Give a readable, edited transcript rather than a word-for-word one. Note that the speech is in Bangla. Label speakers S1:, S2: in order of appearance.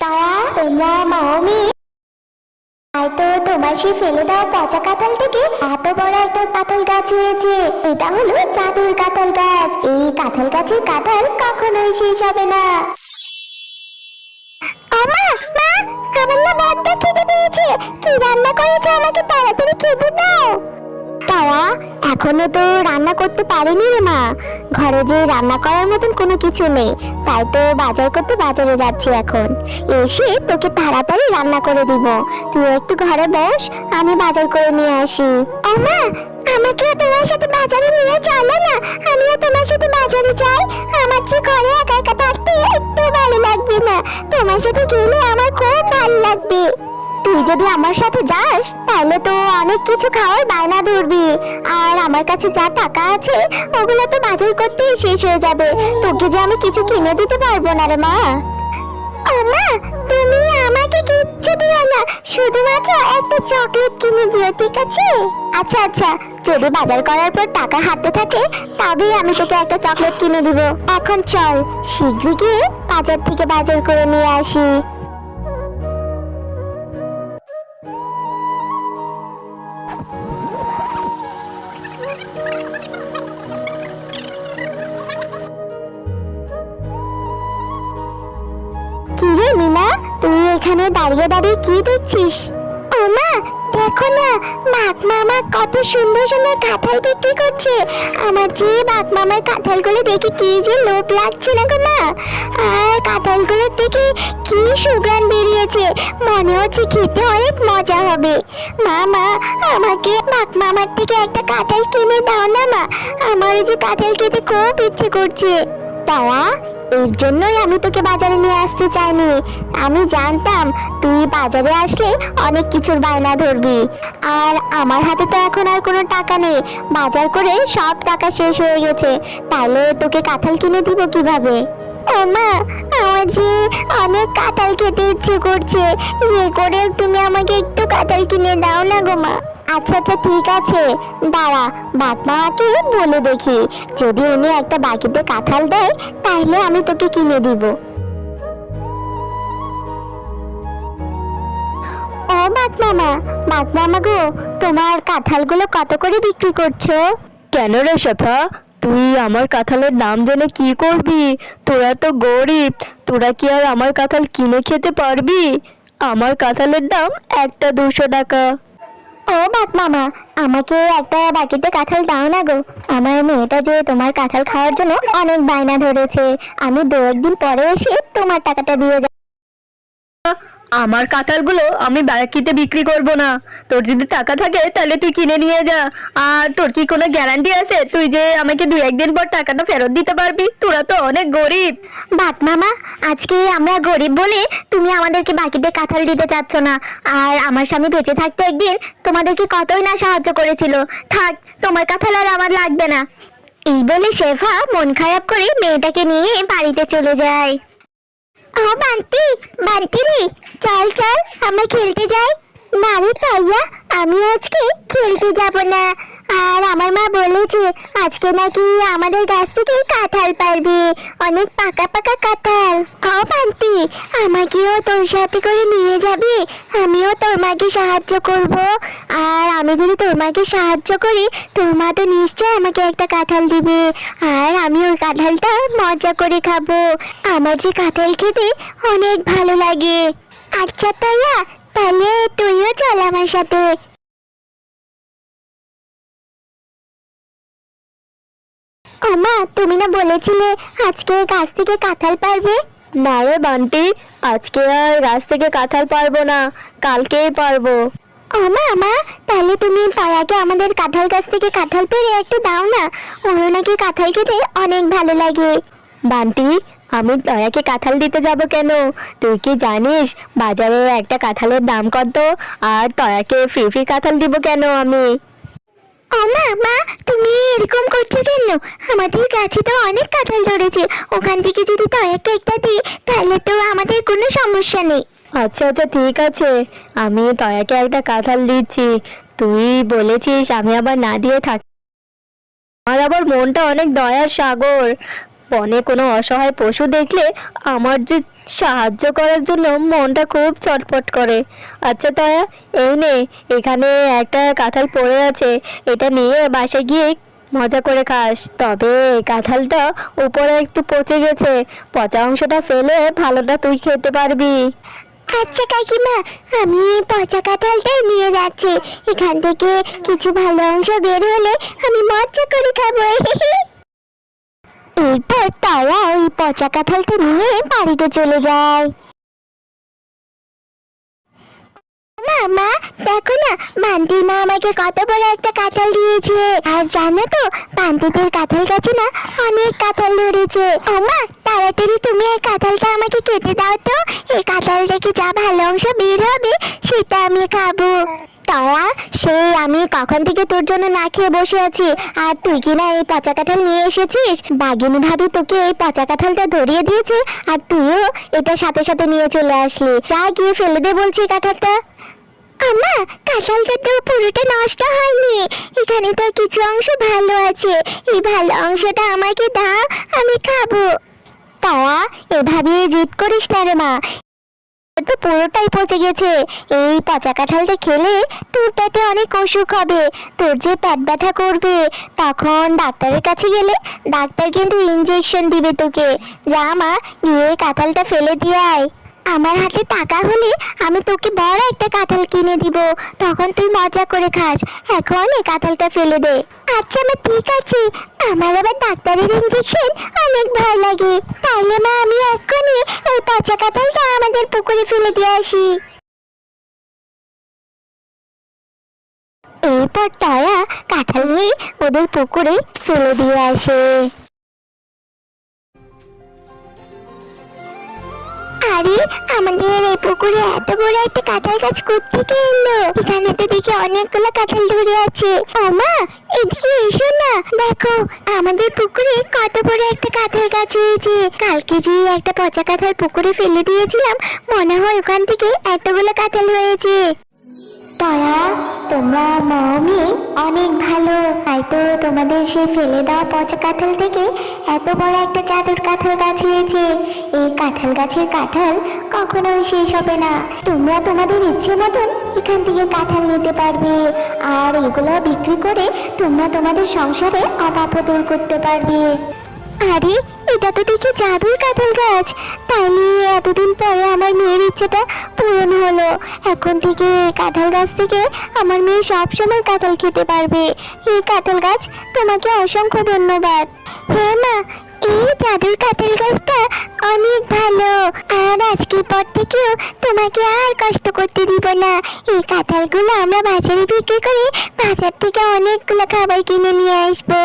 S1: তারা তোমরা মাওমি তো তোমার সেই ফেলে দেওয়া পচা কাঁঠাল থেকে এত বড় একটা কাঁঠাল গাছ হয়েছে। এটা হলো জাদুর কাঁঠাল গাছ। এই কাঁঠাল গাছের কাঁঠাল কখনোই শেষ হবে না। আমা মা, আমার না বড্ড খিদে পেয়েছে। কি রান্না করেছো আমাকে তাড়াতাড়ি খেতে দাও। তারা এখনো তো রান্না করতে পারিনি রে মা। ঘরে যে রান্না করার মতন কোনো কিছু নেই, তাই তো বাজার করতে বাজারে যাচ্ছি এখন। এসে তোকে তাড়াতাড়ি রান্না করে দিব। তুই একটু ঘরে বস, আমি বাজার করে নিয়ে আসি। মা, আমাকেও তোমার সাথে বাজারে নিয়ে চলো না। আমিও তোমার সাথে বাজারে যাই। আমার যে ঘরে একা একা থাকতে একটু ভালো লাগবে না। তোমার সাথে গেলে আমার খুব ভালো লাগবে। তুই যদি আমার সাথে যাস তাহলে তো অনেক কিছু খাওয়ার বায়না ধরবি, আর আমার কাছে যা টাকা আছে ওগুলো তো বাজার করতেই শেষ হয়ে যাবে। তোকে যে আমি কিছু কিনে দিতে পারবো না রে মা। মা, তুমি আমাকে কিচ্ছু দিও না, শুধুমাত্র একটা চকলেট কিনে দিও, ঠিক আছে? আচ্ছা আচ্ছা, যদি বাজার করার পর টাকা হাতে থাকে তবেই আমি তোকে একটা চকলেট কিনে দিব। এখন চল শীঘ্রই গিয়ে বাজার থেকে বাজার করে নিয়ে আসি। কি রে মিনা, তুই এখানে দাঁড়িয়ে দাঁড়িয়ে কি দেখছিস? ও মা, দেখো না, বাঘ মামা কত সুন্দর সুন্দর কাঁঠাল বিক্রি করছে। আমার যে বাঘ মামার কাঁঠালগুলো দেখে কি যে লোভ লাগছে না গো মা। আর কাঁঠালগুলোর থেকে কি সুঘ্রাণ বেরিয়েছে, মনে হচ্ছে খেতে অনেক মজা হবে। মামা, আমাকে বাঘ মামার থেকে একটা কাঁঠাল কিনে দাও না মা। আমার যে কাঁঠাল খেতে খুব ইচ্ছে করছে। তারা এর জন্যই আমি তোকে বাজারে নিয়ে আসতে চাইনি। আমি জানতাম তুই বাজারে আসলে অনেক কিছুর বায়না ধরবি, আর আমার হাতে তো এখন আর কোনো টাকা নেই। বাজার করে সব টাকা শেষ হয়ে গেছে, তাহলে তোকে কাঁঠাল কিনে দিব কিভাবে? ও মা, আমার যে অনেক কাঁঠাল খেতে ইচ্ছে করছে, যে করে তুমি আমাকে একটু কাঁঠাল কিনে দাও না গো মা। আচ্ছা আচ্ছা ঠিক আছে, দাঁড়া, বাপ মাকে বলে দেখি, যদি উনি একটা বাকিতে কাঁঠাল দেয় তাহলে আমি তোকে কিনে দিব। ও বাপ মামা গো, তোমার কাঁঠালগুলো কত করে বিক্রি করছো?
S2: কেন রে শেফা, তুই আমার কাঁঠালের দাম জেনে কি করবি? তোরা তো গরিব, তোরা কি আর আমার কাঁঠাল কিনে খেতে পারবি? আমার কাঁঠালের দাম একটা 200 টাকা।
S1: ও বাপ মামা, আমাকে একটা বাকিতে কাঁঠাল দাও না গো। আমার মেয়েটা যে তোমার কাঁঠাল খাওয়ার জন্য অনেক বায়না ধরেছে। আমি 2-1 দিন পরে এসে তোমার টাকাটা দিয়ে যাব।
S2: আমার কাঁঠালগুলো আমি বাকিতে বিক্রি করব না। তোর যদি টাকা থাকে তাহলে তুই কিনে নিয়ে যা। আর তোর কি কোনো গ্যারান্টি আছে তুই যে আমাকে 2-1 দিন পর টাকাটা ফেরত দিতে পারবি? তোরা তো অনেক গরিব।
S1: বাপ মামা, আজকে আমরা গরিব বলে তুমি আমাদেরকে বাকিতে কাঁঠাল দিতে চাচ্ছ না। আর আমার স্বামী বেঁচে থাকতে একদিন তোমাদেরকে কতই না সাহায্য করেছিল। থাক, তোমার কাঁঠাল আর আমার লাগবে না। এই বলে শেফা মন খারাপ করে মেয়েটাকে নিয়ে বাড়িতে চলে যায়। ও বান্টি, বান্টি রে, চল চল আমরা খেলতে যাই। না রে তাইয়া, আমি আজকে খেলতে যাব না। আর আমার মা বলেছে আজকে নাকি আমাদের গাছ থেকে কাঁঠাল পারবে, অনেক পাকা পাকা কাঁঠাল। ও বান্টি, আমাকেও তোর সাথে করে নিয়ে যাবি? আমিও তোর মাকে সাহায্য করব। আর আমি যদি তোর মাকে সাহায্য করি, তোর মা তো নিশ্চয় আমাকে একটা কাঁঠাল দিবে, আর আমি ওই কাঁঠালটা মজা করে খাবো। আমার যে কাঁঠাল খেতে অনেক ভালো লাগে। আচ্ছা তাইয়া, তাহলে তুইও চল আমার সাথে। ও মা, তুমি না বলেছিলে আজকে গাছ থেকে কাঁঠাল পারবে?
S2: না রে বান্টি, আজকে আর গাছ থেকে কাঁঠাল পারবো না, কালকেই পারবো।
S1: ও মা, তাহলে তুমি তারাকে আমাদের কাঁঠাল গাছ থেকে কাঁঠাল পেড়ে একটু দাও না। ওর নাকি কাঁঠাল খেতে অনেক ভালো লাগে।
S2: বান্টি, আমি দয়াকে কাঁঠাল দিতে যাব কেন? তুই কি জানিস বাজারে একটা কাঁঠালের দাম কত? আর দয়াকে ফ্রি ফ্রি কাঁঠাল দিব কেন আমি?
S1: ও মা, তুমি এরকম করছো কেন? আমাদের গাছে তো অনেক কাঁঠাল ধরেছে, ওখান থেকে যদি দয়াকে একটা দিই তাহলে তো আমাদের কোনো সমস্যা নেই।
S2: আচ্ছা আচ্ছা ঠিক আছে, আমি দয়াকে একটা কাঁঠাল দিচ্ছি। তুই বলেছিস, আমি আবার না দিয়ে থাকি? আমার আবার মনটা অনেক দয়ার সাগর। বনে কোনো অসহায় পশু দেখলে আমার যে সাহায্য করার জন্য মনটা খুব চটপট করে। আচ্ছা দয়া, এই নে, এখানে একটা কাঁঠাল পড়ে আছে, এটা নিয়ে বাসায় গিয়ে মজা করে খাস। তবে এই কাঁঠালটা উপরে একটু পচে গেছে, পচা অংশটা ফেলে ভালোটা তুই খেতে পারবি।
S1: আচ্ছা কাকিমা, আমি পচা কাঁঠালটাই নিয়ে যাচ্ছি। এখান থেকে কিছু ভালো অংশ বের হলে আমি মজা করে খাবো। এরপর তারা ওই পচা কাঁঠালটা নিয়ে বাড়িতে চলে যায়। মা দেখো না, বান্টির মা আমাকে কত বড় একটা কাঁঠাল দিয়েছে। আর জানো তো, বান্টিদের কাঁঠাল গাছে না অনেক কাঁঠাল ধরেছে। ও মা, তাড়াতাড়ি তুমি এই কাঁঠালটা আমাকে কেটে দাও তো। এই কাঁঠাল থেকে যা ভালো অংশ বের হবে সেটা আমি খাবো। তারা, সেই আমি কখন থেকে তোর জন্য না খেয়ে বসে আছি, আর তুই কিনা এই পচা কাঁঠাল নিয়ে এসেছিস। বাঘিনী ভাবি তোকে এই পচা কাঁঠালটা ধরিয়ে দিয়েছে, আর তুইও এটা সাথে সাথে নিয়ে চলে আসলি। যা গিয়ে ফেলে দে বলছি কাঁঠালটা। আম্মা, কাঁঠালটা তো পুরোটা নষ্ট হয়নি, এখানে তো কিছু অংশ ভালো আছে। এই ভালো অংশটা আমাকে দাও, আমি খাবো। তারা, এভাবে জিদ করিস না রে মা, তো পুরোটাই পচে গেছে। এই পচা কাঁঠালটা খেলে তোর পেটে অনেক অসুখ হবে, তোর যে পেট ব্যথা করবে, তখন ডাক্তারের কাছে গেলে ডাক্তার কিন্তু ইনজেকশন দিবে তোকে। যা মা, গিয়ে কাঁঠালটা ফেলে দিয়ে আয়। আমার হাতে টাকা হলে আমি তোকে বড় একটা কাঁঠাল কিনে দিব, তখন তুই মজা করে খাস। এখন এই কাঁঠালটা ফেলে দে। আচ্ছা মা, ঠিক আছে। আমার আবার ডাক্তারের ইনজেকশন অনেক ভয় লাগে। তাইলে মা, আমি এক্ষুনি এই পচা কাঁঠালটা আমাদের পুকুরে ফেলে দিয়ে আসি। এরপর তারা কাঁঠাল নিয়ে ওদের পুকুরে ফেলে দিয়ে আসে। আরে, আমাদের এই পুকুরে এত বড় একটা কাঁঠাল গাছ কোত্থেকে এলো? এখানে তো দেখি অনেকগুলো কাঁঠাল ধরে আছে। ও মা, এদিকে এসো না, দেখো আমাদের পুকুরে কত বড় একটা কাঁঠাল গাছ হয়েছে। কালকে যে একটা পচা কাঁঠাল পুকুরে ফেলে দিয়েছিলাম, মনে হয় ওখান থেকে এতগুলো কাঁঠাল হয়েছে। তারা, তোমরা মমি অনেক ভালো, তাই তো তোমাদের সেই ফেলে দেওয়া পচা কাঁঠাল থেকে এত বড় একটা চাদর কাঁঠাল গাছ হয়েছে। এই কাঁঠাল গাছের কাঁঠাল কখনোই শেষ হবে না। তোমরা তোমাদের ইচ্ছে মতন এখান থেকে কাঁঠাল নিতে পারবে, আর এগুলো বিক্রি করে তোমরা তোমাদের সংসারে অভাব দূর করতে পারবে। আরে, এটা তো দেখি জাদুর কাঁঠাল গাছ। তাইলে এতদিন পরে আমার মেয়ের ইচ্ছেটা পূরণ হলো। এখন থেকে এই কাঁঠাল গাছ থেকে আমার মেয়ে সবসময় কাঁঠাল খেতে পারবে। এই কাঁঠাল গাছ, তোমাকে অসংখ্য ধন্যবাদ। হ্যাঁ মা, এই জাদুর কাঁঠাল গাছটা অনেক ভালো, আর আজকের পর থেকেও তোমাকে আর কষ্ট করতে দিব না। এই কাঁঠালগুলো আমরা বাজারে বিক্রি করে বাজার থেকে অনেকগুলো খাবার কিনে নিয়ে আসবো।